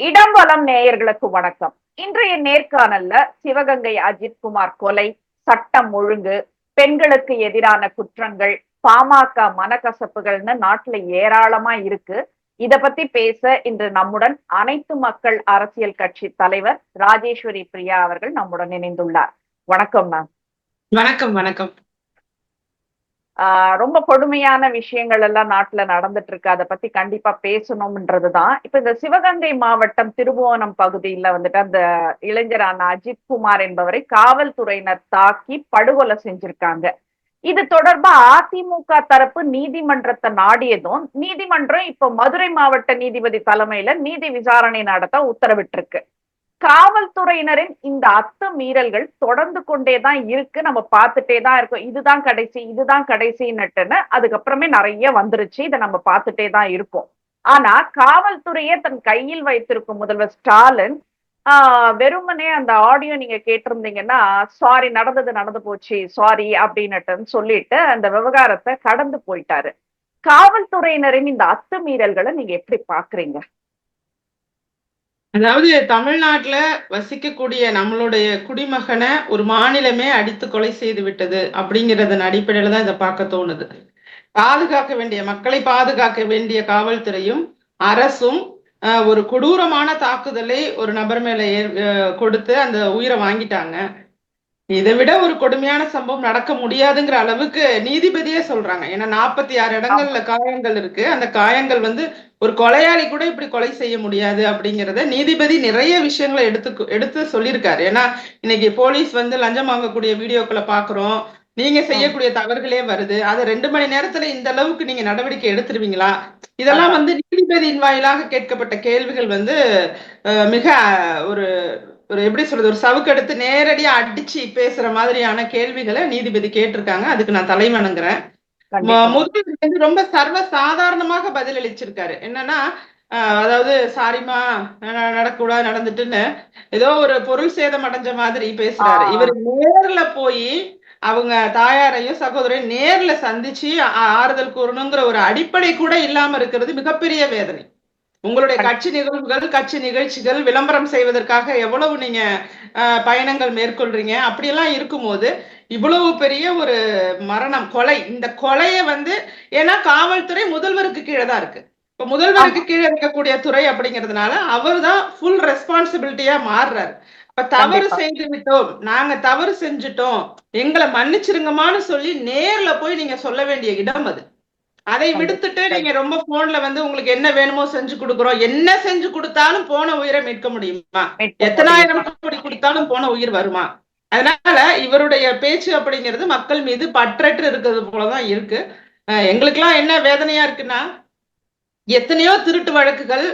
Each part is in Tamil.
இடம்பலம் நேயர்களுக்கு வணக்கம். இன்றைய நேர்காணல்ல சிவகங்கை அஜித்குமார் கொலை, சட்டம் ஒழுங்கு, பெண்களுக்கு எதிரான குற்றங்கள், பாமக மனக்கசப்புகள்னு நாட்டுல ஏராளமா இருக்கு. இத பத்தி பேச இன்று நம்முடன் அனைத்து மக்கள் அரசியல் கட்சி தலைவர் ராஜேஸ்வரி பிரியா அவர்கள் நம்முடன் இணைந்துள்ளார். வணக்கம் மேம். வணக்கம் வணக்கம். ரொம்ப கொடுமையான விஷயங்கள் எல்லாம் நாட்டுல நடந்துட்டு இருக்கு. அதை பத்தி கண்டிப்பா பேசணும்ன்றதுதான். இப்ப இந்த சிவகங்கை மாவட்டம் திருபுவனம் பகுதியில வந்துட்டு அந்த இளைஞரான அஜித்குமார் என்பவரை காவல்துறையினர் தாக்கி படுகொலை செஞ்சிருக்காங்க. இது தொடர்பா அதிமுக தரப்பு நீதிமன்றத்தை நாடியதும் நீதிமன்றம் இப்ப மதுரை மாவட்ட நீதிபதி தலைமையில நீதி விசாரணை நடத்த உத்தரவிட்டிருக்கு. காவல்துறையினரின் இந்த அத்துமீறல்கள் தொடர்ந்து கொண்டேதான் இருக்கு. நம்ம பார்த்துட்டே தான் இருக்கோம். இதுதான் கடைசின்னுட்டுன்னு அதுக்கப்புறமே நிறைய வந்துருச்சு. இதை நம்ம பார்த்துட்டே தான் இருக்கோம். ஆனா காவல்துறையே தன் கையில் வைத்திருக்கும் முதல்வர் ஸ்டாலின் வெறுமனே அந்த ஆடியோ நீங்க கேட்டிருந்தீங்கன்னா, சாரி நடந்து போச்சு, சாரி அப்படின்னுட்டு சொல்லிட்டு அந்த விவகாரத்தை கடந்து போயிட்டாரு. காவல்துறையினரின் இந்த அத்துமீறல்களை நீங்க எப்படி பாக்குறீங்க? அதாவது தமிழ்நாட்டுல வசிக்கக்கூடிய நம்மளுடைய குடிமகனை ஒரு மாநிலமே அடித்து கொலை செய்து விட்டது அப்படிங்கிறதன் அடிப்படையில தான் இதை பார்க்க தோணுது. பாதுகாக்க வேண்டிய மக்களை பாதுகாக்க வேண்டிய காவல்துறையும் அரசும் ஒரு கொடூரமான தாக்குதலை ஒரு நபர் மேல கொடுத்து அந்த உயிரை வாங்கிட்டாங்க. இதை விட ஒரு கொடுமையான சம்பவம் நடக்க முடியாதுங்கிற அளவுக்கு நீதிபதியே சொல்றாங்க. ஏன்னா 46 இடங்கள்ல காயங்கள் இருக்கு. அந்த காயங்கள் ஒரு கொலையாளி கூட இப்படி கொலை செய்ய முடியாது அப்படிங்கிறத நீதிபதி நிறைய விஷயங்களை எடுத்து சொல்லியிருக்காரு. ஏன்னா இன்னைக்கு போலீஸ் லஞ்சம் வாங்கக்கூடிய வீடியோக்களை பாக்குறோம். நீங்க செய்யக்கூடிய தவறுகளே வருது. அது 2 மணி நேரத்துல இந்த அளவுக்கு நீங்க நடவடிக்கை எடுத்துருவீங்களா? இதெல்லாம் நீதிபதியின் வாயிலாக கேட்கப்பட்ட கேள்விகள் மிக ஒரு ஒரு எப்படி சொல்றது, ஒரு சவுக்கு எடுத்து நேரடியா அடிச்சு பேசுற மாதிரியான கேள்விகளை நீதிபதி கேட்டிருக்காங்க. அதுக்கு நான் தலைவணங்குறேன். முதல்வர் ரொம்ப சர்வ சாதாரணமாக பதில் அளிச்சிருக்காரு. என்னன்னா, அதாவது சாரிமா நடக்கூடாது நடந்துட்டுன்னு ஏதோ ஒரு பொருள் சேதம் அடைஞ்ச மாதிரி பேசுறாரு. இவர் நேர்ல போய் அவங்க தாயாரையும் சகோதரையும் நேர்ல சந்திச்சு ஆறுதல் கூறணுங்கிற ஒரு அடிப்படை கூட இல்லாம இருக்கிறது மிகப்பெரிய வேதனை. உங்களுடைய கட்சி நிகழ்வுகள், கட்சி நிகழ்ச்சிகள் விளம்பரம் செய்வதற்காக எவ்வளவு நீங்க பயணங்கள் மேற்கொள்றீங்க. அப்படியெல்லாம் இருக்கும்போது இவ்வளவு பெரிய ஒரு மரணம், கொலை, இந்த கொலையை ஏன்னா காவல்துறை முதல்வருக்கு கீழே தான் இருக்கு. இப்ப முதல்வருக்கு கீழே இருக்கக்கூடிய துறை அப்படிங்கிறதுனால அவர் தான் ஃபுல் ரெஸ்பான்சிபிலிட்டியா மாறுறாரு. இப்ப தவறு செய்து விட்டோம், நாங்க தவறு செஞ்சுட்டோம், எங்களை மன்னிச்சிருங்கமான்னு சொல்லி நேர்ல போய் நீங்க சொல்ல வேண்டிய இடம் அது. அதை விடுத்துட்டு நீங்க ரொம்ப போன்ல உங்களுக்கு என்ன வேணுமோ செஞ்சு கொடுக்குறோம், என்ன செஞ்சு கொடுத்தாலும் போன உயிரை மீட்க முடியுமா? எத்தனாயிரம் கோடி கொடுத்தாலும் போன உயிர் வருமா? அதனால இவருடைய பேச்சு அப்படிங்கிறது மக்கள் மீது பற்றற்று இருக்கிறது போலதான் இருக்கு. எங்களுக்கெல்லாம் என்ன வேதனையா இருக்குன்னா, எத்தனையோ திருட்டு வழக்குகள்,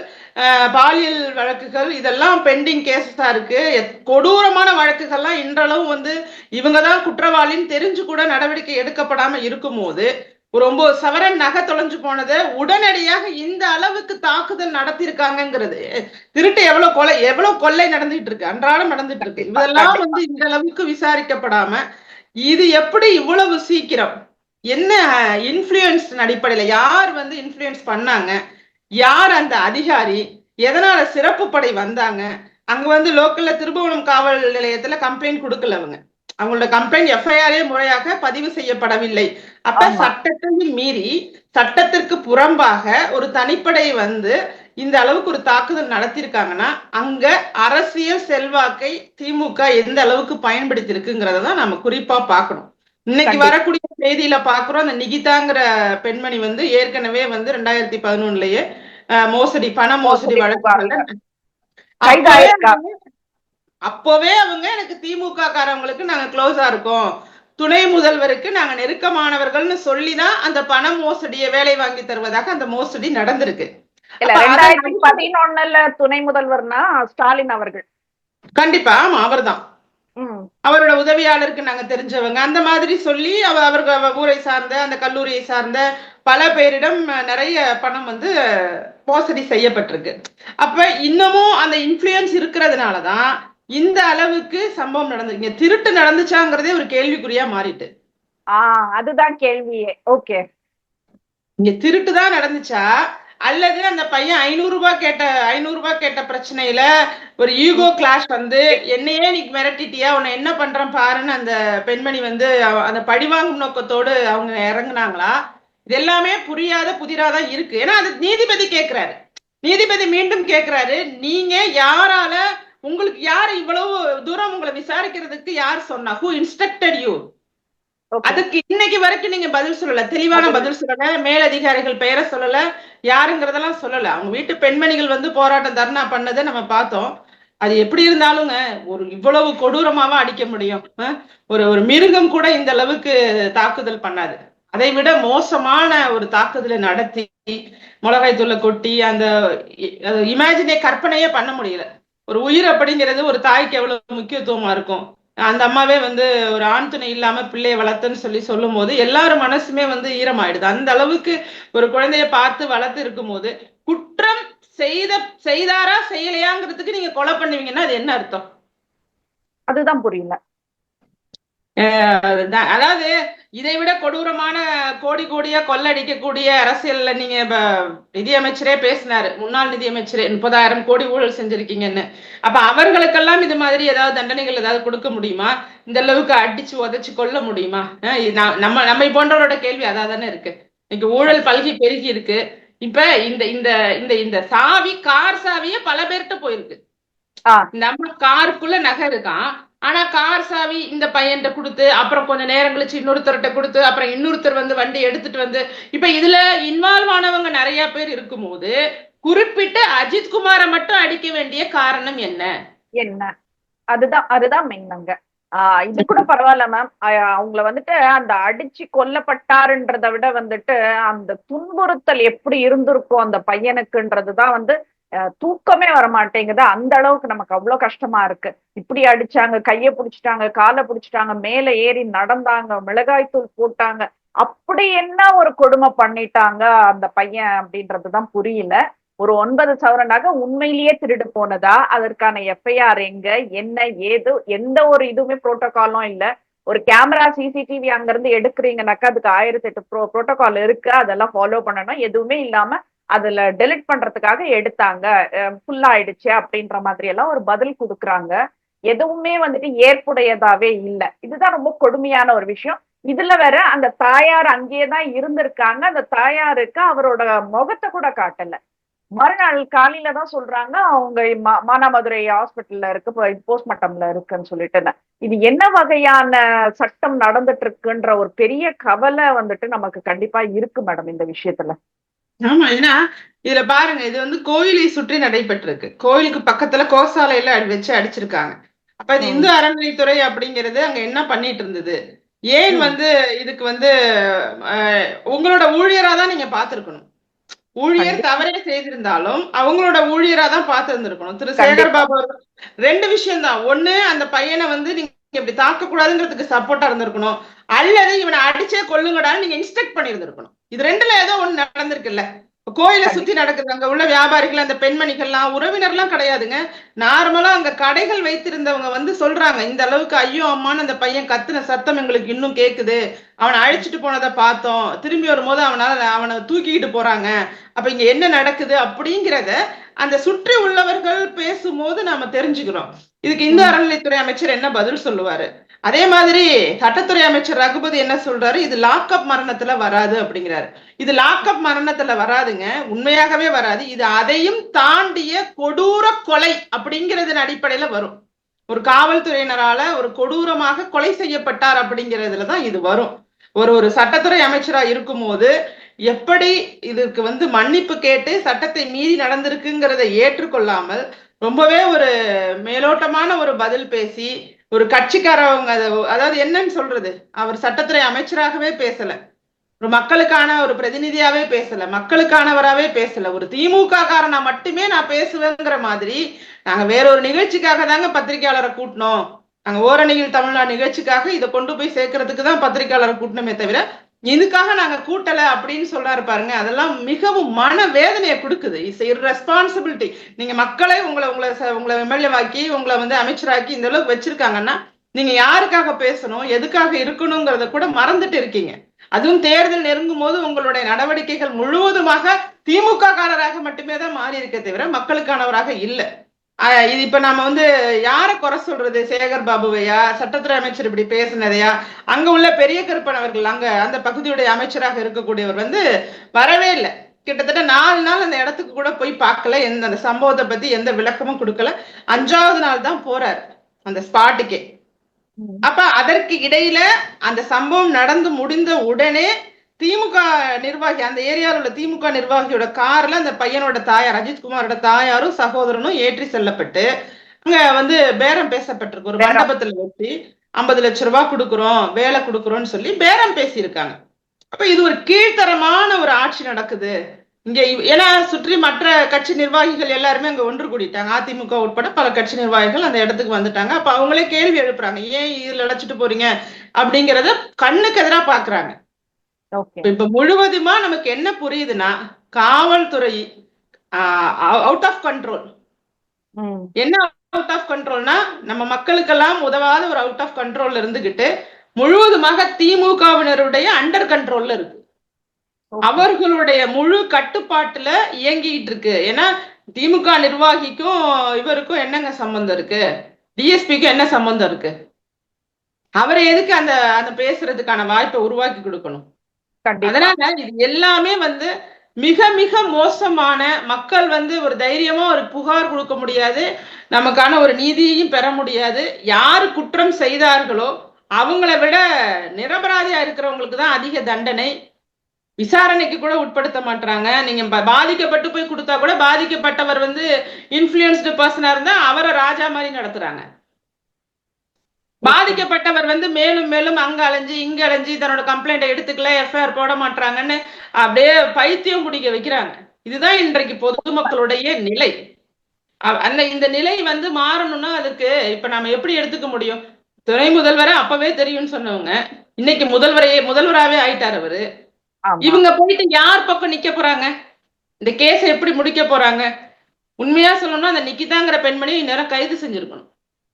பாலியல் வழக்குகள், இதெல்லாம் பெண்டிங் கேஸஸா இருக்கு. கொடூரமான வழக்குகள்லாம் இன்றளவும் இவங்கதான் குற்றவாளின்னு தெரிஞ்சு கூட நடவடிக்கை எடுக்கப்படாம இருக்கும் போது, ஒரு 9 சவரன் நகை தொலைஞ்சு போனதை உடனடியாக இந்த அளவுக்கு தாக்குதல் நடத்திருக்காங்கிறது, திருட்டு எவ்வளவு கொள்ளை நடந்துட்டு இருக்கு, அன்றாடம் நடந்துட்டு இருக்கு. இதெல்லாம் இந்த அளவுக்கு விசாரிக்கப்படாம இது எப்படி இவ்வளவு சீக்கிரம், என்ன இன்ஃப்ளூயன்ஸ் அடிப்படையில யார் இன்ஃப்ளூயன்ஸ் பண்ணாங்க, யார் அந்த அதிகாரி, எதனால சிறப்பு படை வந்தாங்க, அங்க லோக்கல்ல திருபுவனம் காவல் நிலையத்துல கம்ப்ளைண்ட் கொடுக்கல. அவங்களோட கம்ப்ளைண்ட் எஃப்ஐஆரே முறையாக பதிவு செய்யப்படவில்லை. அப்ப சட்டத்தையும் மீறி சட்டத்திற்கு புறம்பாக ஒரு தனிப்படை இந்த அளவுக்கு ஒரு தாக்குதல் நடத்திருக்காங்கன்னா அங்க அரசியல் செல்வாக்கை திமுக எந்த அளவுக்கு பயன்படுத்தி இருக்குங்கிறதான் நம்ம குறிப்பா பார்க்கணும். இன்னைக்கு வரக்கூடிய செய்தியில பாக்குறோம், அந்த நிகிதாங்கிற பெண்மணி ஏற்கனவே 2011லயே பண மோசடி வழக்குகள்ல அப்பவே அவங்க எனக்கு திமுக காரவங்களுக்கு நாங்க க்ளோஸா இருக்கோம், துணை முதல்வருக்கு நாங்க நெருக்கமானவர்கள்னு சொல்லிதான் அந்த பண மோசடியை வேலை வாங்கி தருவதாக அந்த மோசடி நடந்திருக்கு. 2011 துணை முதல்வர்னா ஸ்டாலின் அவர்கள். கண்டிப்பா, ஆமா, அவர்தான். அவரோட உதவியாளருக்கு நாங்க தெரிஞ்சவங்க அந்த மாதிரி சொல்லி அவர்கள் ஊரை சார்ந்த அந்த கல்லூரியை சார்ந்த பல பேரிடம் நிறைய பணம் மோசடி செய்யப்பட்டிருக்கு. அப்ப இன்னமும் அந்த இன்ஃப்ளூயன்ஸ் இருக்கிறதுனாலதான் இந்த அளவுக்கு சம்பவம் நடந்துருங்க. திருட்டு நடந்துச்சாங்கிறதே ஒரு கேள்விக்குறியா மாறிட்டு. அதுதான் கேள்வியே. ஓகே, இங்க திருட்டு தான் நடந்துச்சா அல்லது அந்த பையன் 500 ரூபாய் கேட்ட பிரச்சனையில ஒரு ஈகோ கிளாஷ் வந்து என்னையே நீ மிரட்டிட்டியா, உன்னை என்ன பண்றேன் பாருன்னு அந்த பெண்மணி வந்து அந்த பழிவாங்கும் நோக்கத்தோடு அவங்க இறங்குனாங்களா? இது எல்லாமே புரியாத புதிராதான் இருக்கு. ஏன்னா அது நீதிபதி கேட்கிறாரு. நீதிபதி மீண்டும் கேட்கிறாரு, நீங்க யாரால, உங்களுக்கு யார் இவ்வளவு தூரம் உங்களை விசாரிக்கிறதுக்கு யார் சொன்னா? Who instructed you? அதுக்கு இன்னைக்கு வரைக்கும் நீங்க பதில் சொல்லல, தெளிவான பதில் சொல்லல. மேலதிகாரிகள் பெயரை சொல்லல, யாருங்கிறதெல்லாம் சொல்லல. அவங்க வீட்டு பெண்மணிகள் வந்து போராட்டம் தர்ணா பண்ணதை நம்ம பார்த்தோம். அது எப்படி இருந்தாலுங்க ஒரு இவ்வளவு கொடூரமாவா அடிக்க முடியும்? ஒரு மிருகம் கூட இந்த அளவுக்கு தாக்குதல் பண்ணாது. அதை விட மோசமான ஒரு தாக்குதலை நடத்தி மிளகாய் தூளை கொட்டி அந்த இமேஜினே கற்பனையே பண்ண முடியல. ஒரு உயிர் அப்படிங்கிறது ஒரு தாய்க்கு எவ்வளவு முக்கியத்துவமா இருக்கும். அந்த அம்மாவே வந்து ஒரு ஆண் துணை இல்லாம பிள்ளைய வளர்த்துன்னு சொல்லும் போது எல்லாரும் மனசுமே வந்து ஈரமாயிடுது. அந்த அளவுக்கு ஒரு குழந்தைய பார்த்து வளர்த்து இருக்கும் போது குற்றம் செய்தாரா செய்யலையாங்கிறதுக்கு நீங்க கொலை பண்ணுவீங்கன்னா அது என்ன அர்த்தம்? அதுதான் புரியல. அதாவது இதை விட கொடூரமான கோடி கோடியா கொள்ளடிக்கக்கூடிய அரசியல்ல நீங்க நிதியமைச்சரே பேசினாரு, முன்னாள் நிதியமைச்சரே 30,000 கோடி ஊழல் செஞ்சிருக்கீங்கன்னு. அப்ப அவர்களுக்கெல்லாம் இது மாதிரி ஏதாவது தண்டனைகள் ஏதாவது கொடுக்க முடியுமா? இந்த அளவுக்கு அடிச்சு உதைச்சு கொள்ள முடியுமா? நம்ம போன்றவரோட கேள்வி அதாதானே இருக்கு. இன்னைக்கு ஊழல் பல்கி பெருகி இருக்கு. இப்ப இந்த இந்த இந்த இந்த சாவி, கார் சாவியே பல பேர்கிட்ட போயிருக்கு. நம்ம காருக்குள்ள நகை இருக்கான், ஆனா கார் சாவி இந்த பையன்கிட்ட கொடுத்து, அப்புறம் கொஞ்சம் நேரம் கழிச்சு இன்னொருத்தர்கிட்ட கொடுத்து, அப்புறம் இன்னொருத்தர் வந்து வண்டி எடுத்துட்டு வந்து, இப்ப இதுல இன்வால்வ் ஆனவங்க நிறைய பேர் இருக்கும் போது குறிப்பிட்டு அஜித் குமாரை மட்டும் அடிக்க வேண்டிய காரணம் என்ன? அதுதான் மெயினாங்க. இது கூட பரவாயில்ல மேம். அவங்கள வந்துட்டு அந்த அடிச்சு கொல்லப்பட்டாருன்றதை விட வந்துட்டு அந்த துன்புறுத்தல் எப்படி இருந்திருக்கும் அந்த பையனுக்குன்றதுதான் வந்து தூக்கமே வரமாட்டேங்குது. அந்த அளவுக்கு நமக்கு அவ்வளவு கஷ்டமா இருக்கு. இப்படி அடிச்சாங்க, கைய புடிச்சிட்டாங்க, காலை புடிச்சிட்டாங்க, மேல ஏறி நடந்தாங்க, மிளகாய் தூள் போட்டாங்க, அப்படி என்ன ஒரு கொடுமை பண்ணிட்டாங்க அந்த பையன் அப்படின்றதுதான் புரியல. ஒரு 9 சவர நகை உண்மையிலேயே திருடு போனதா, அதற்கான எஃப்ஐஆர் எங்க, என்ன ஏது, எந்த ஒரு இதுவுமே புரோட்டோகாலும் இல்ல. ஒரு கேமரா சிசிடிவி அங்க இருந்து எடுக்கிறீங்கன்னாக்கா அதுக்கு 1008 புரோட்டோகால் இருக்கு, அதெல்லாம் ஃபாலோ பண்ணணும். எதுவுமே இல்லாம அதுல டெலிட் பண்றதுக்காக எடுத்தாங்க, ஃபுல் ஆயிடுச்சு அப்படின்ற மாதிரி எல்லாம் ஒரு பதில் கொடுக்குறாங்க. எதுவுமே வந்துட்டு ஏற்புடையதாவே இல்லை. இதுதான் ரொம்ப கொடுமையான ஒரு விஷயம். இதுல வேற அந்த தாயார் அங்கேயேதான் இருந்திருக்காங்க. அந்த தாயாருக்கு அவரோட முகத்தை கூட காட்டல. மறுநாள் காலையில தான் சொல்றாங்க அவங்க மானாமதுரை ஹாஸ்பிட்டல்ல இருக்கு, போஸ்ட்மார்ட்டம்ல இருக்குன்னு சொல்லிட்டு. இது என்ன வகையான சட்டம் நடந்துட்டு இருக்குன்ற ஒரு பெரிய கவலை வந்துட்டு நமக்கு கண்டிப்பா இருக்கு மேடம் இந்த விஷயத்துல. ஆமா, ஏன்னா இதுல பாருங்க, இது வந்து கோயிலை சுற்றி நடைபெற்றிருக்கு. கோயிலுக்கு பக்கத்துல கோசாலையில வச்சு அடிச்சிருக்காங்க. அப்ப இது இந்து அறநிலைத்துறை அப்படிங்கிறது அங்க என்ன பண்ணிட்டு இருந்தது? ஏன் வந்து இதுக்கு வந்து உங்களோட ஊழியரா தான் நீங்க பாத்துருக்கணும். ஊழியர் தவறே செய்திருந்தாலும் அவங்களோட ஊழியரா தான் பார்த்திருந்திருக்கணும். திரு சேகர் பாபு அவர்கள் 2 விஷயம் தான். ஒண்ணு, அந்த பையனை வந்து நீங்க இப்படி தாக்க கூடாதுங்கிறதுக்கு சப்போர்ட்டா இருந்திருக்கணும், அல்லது இவனை அடிச்சே கொல்லுங்கடான்னு நீங்க இன்ஸ்ட்ரக்ட் பண்ணியிருந்திருக்கணும். இது 2ல ஏதோ ஒண்ணு நடந்திருக்குல்ல. கோயிலை சுத்தி நடக்குது, அங்க உள்ள வியாபாரிகள், அந்த பெண்மணிகள்லாம் உறவினர்லாம் கிடையாதுங்க. நார்மலா அங்க கடைகள் வைத்திருந்தவங்க வந்து சொல்றாங்க, இந்த அளவுக்கு ஐயோ அம்மான்னு அந்த பையன் கத்துன சத்தம் எங்களுக்கு இன்னும் கேக்குது, அவனை அழைச்சிட்டு போனதை பார்த்தோம், திரும்பி வரும்போது அவனை தூக்கிக்கிட்டு போறாங்க, அப்ப இங்க என்ன நடக்குது அப்படிங்கிறத அந்த சுற்றி உள்ளவர்கள் பேசும்போது நாம தெரிஞ்சுக்கிறோம். இதுக்கு இந்து அறநிலைத்துறை அமைச்சர் என்ன பதில் சொல்லுவாரு? அதே மாதிரி சட்டத்துறை அமைச்சர் ரகுபதி என்ன சொல்றாரு? இது லாக்அப் மரணத்துல வராது அப்படிங்கிறாரு. இது லாக்அப் மரணத்துல வராதுங்க, உண்மையாகவே வராது. இது அதையும் தாண்டிய கொடூர கொலை அப்படிங்கிறதன் அடிப்படையில வரும். ஒரு காவல்துறையினரால ஒரு கொடூரமாக கொலை செய்யப்பட்டார் அப்படிங்கிறதுலதான் இது வரும். ஒரு சட்டத்துறை அமைச்சரா இருக்கும் போது எப்படி இதுக்கு வந்து மன்னிப்பு கேட்டு சட்டத்தை மீறி நடந்திருக்குங்கிறத ஏற்றுக்கொள்ளாமல் ரொம்பவே ஒரு மேலோட்டமான ஒரு பதில் பேசி, ஒரு கட்சிக்காரவங்க அதாவது என்னன்னு சொல்றது, அவர் சட்டத்துறை அமைச்சராகவே பேசல, ஒரு மக்களுக்கான ஒரு பிரதிநிதியாவே பேசல, மக்களுக்கானவராகவே பேசல, ஒரு திமுக காரனா மட்டுமே நான் பேசுவேங்கிற மாதிரி. நாங்க வேற ஒரு நிகழ்ச்சிக்காக தாங்க பத்திரிகையாளரை கூட்டினோம், நாங்க ஓரணியில் தமிழ்நாடு நிகழ்ச்சிக்காக இதை கொண்டு போய் சேர்க்கறதுக்கு தான் பத்திரிகையாளரை கூட்டணுமே தவிர இதுக்காக நாங்க கூட்டல அப்படின்னு சொல்றாரு பாருங்க. அதெல்லாம் மிகவும் மன வேதனையை கொடுக்குது. இட்ஸ் இர்ரெஸ்பான்சிபிலிட்டி. நீங்க மக்களை உங்களை எம்எல்ஏ வாக்கி, உங்களை வந்து அமைச்சராக்கி இந்த அளவுக்கு வச்சிருக்காங்கன்னா நீங்க யாருக்காக பேசணும், எதுக்காக இருக்கணுங்கிறத கூட மறந்துட்டு இருக்கீங்க. அதுவும் தேர்தல் நெருங்கும் போது உங்களுடைய நடவடிக்கைகள் முழுவதுமாக திமுக காரராக மட்டுமே தான் மாறி இருக்க தவிர மக்களுக்கானவராக இல்ல. இது இப்ப நாம யார குறை சொல்றது? சேகர் பாபுவையா, சட்டத்துறை அமைச்சர் இப்படி பேசினதையா? அங்க உள்ள பெரிய கருப்பன் அவர்கள், அங்க அந்த பகுதியுடைய அமைச்சராக இருக்கக்கூடியவர் வரவே இல்லை. கிட்டத்தட்ட 4 நாள் அந்த இடத்துக்கு கூட போய் பார்க்கல, அந்த சம்பவத்தை பத்தி எந்த விளக்கமும் கொடுக்கல. 5வது நாள் தான் போறாரு அந்த ஸ்பாட்டுக்கே. அப்ப அதற்கு இடையில அந்த சம்பவம் நடந்து முடிந்த உடனே திமுக நிர்வாகி, அந்த ஏரியாவில் உள்ள திமுக நிர்வாகியோட கார்ல அந்த பையனோட தாயார், அஜித்குமாரோட தாயாரும் சகோதரனும் ஏற்றி செல்லப்பட்டு அங்க பேரம் பேசப்பட்டிருக்கு. ஒரு மண்டபத்துல வச்சு 50 லட்சம் ரூபாய் கொடுக்குறோம், வேலை கொடுக்குறோம்னு சொல்லி பேரம் பேசியிருக்காங்க. அப்ப இது ஒரு கீழ்த்தரமான ஒரு ஆட்சி நடக்குது இங்க. ஏன்னா சுற்றி மற்ற கட்சி நிர்வாகிகள் எல்லாருமே அங்க ஒன்று கூடிட்டாங்க. அதிமுக உட்பட பல கட்சி நிர்வாகிகள் அந்த இடத்துக்கு வந்துட்டாங்க. அப்ப அவங்களே கேள்வி எழுப்புறாங்க, ஏன் இதுல அழைச்சிட்டு போறீங்க அப்படிங்கறத கண்ணுக்கு எதிரா பாக்குறாங்க. இப்ப முழுவதுமா நமக்கு என்ன புரியுதுன்னா, காவல்துறை அவுட் ஆஃப் கண்ட்ரோல். என்ன அவுட் ஆஃப் கண்ட்ரோல்னா, நம்ம மக்களுக்கெல்லாம் உதவாத ஒரு அவுட் ஆஃப் கண்ட்ரோல்ல இருந்துகிட்டு முழுவதுமாக திமுகவினருடைய அண்டர் கண்ட்ரோல்ல இருக்கு. அவர்களுடைய முழு கட்டுப்பாட்டுல இயங்கிட்டு இருக்கு. ஏன்னா திமுக நிர்வாகிக்கும் இவருக்கும் என்னங்க சம்பந்தம் இருக்கு? டிஎஸ்பிக்கும் என்ன சம்பந்தம் இருக்கு? அவரை எதுக்கு அந்த அந்த பேசுறதுக்கான வாய்ப்பை உருவாக்கி கொடுக்கணும்? அதனால இது எல்லாமே மிக மிக மோசமான, மக்கள் ஒரு தைரியமா ஒரு புகார் கொடுக்க முடியாது, நமக்கான ஒரு நீதியையும் பெற முடியாது. யாரு குற்றம் செய்தார்களோ அவங்கள விட நிரபராதியா இருக்கிறவங்களுக்கு தான் அதிக தண்டனை. விசாரணைக்கு கூட உட்படுத்த மாட்டாங்க. நீங்க பாதிக்கப்பட்டு போய் கொடுத்தா கூட பாதிக்கப்பட்டவர் இன்ஃப்ளூயன்ஸ்டு பர்சனா இருந்தா அவரை ராஜா மாதிரி நடத்துறாங்க. பாதிக்கப்பட்டவர் மேலும் மேலும் அங்க அலைஞ்சு இங்க அலைஞ்சு தன்னோட கம்ப்ளைண்ட் எடுத்துக்கல, எஃப்ஐஆர் போட மாட்டாங்கன்னு அப்படியே பைத்தியம் குடிக்க வைக்கிறாங்க. இதுதான் இன்றைக்கு பொதுமக்களுடைய நிலை. இந்த நிலை மாறணும்னா அதுக்கு இப்ப நாம எப்படி எடுத்துக்க முடியும்? துணை முதல்வரை அப்பவே தெரியும்னு சொன்னவங்க இன்னைக்கு முதல்வராகவே ஆயிட்டார் அவரு. இவங்க போயிட்டு யார் பக்கம் நிக்க போறாங்க? இந்த கேஸை எப்படி முடிக்க போறாங்க? உண்மையா சொல்லணும்னா அந்த நிக்கிதாங்கிற பெண்மணியை இந்நேரம் கைது செஞ்சிருக்கணும்.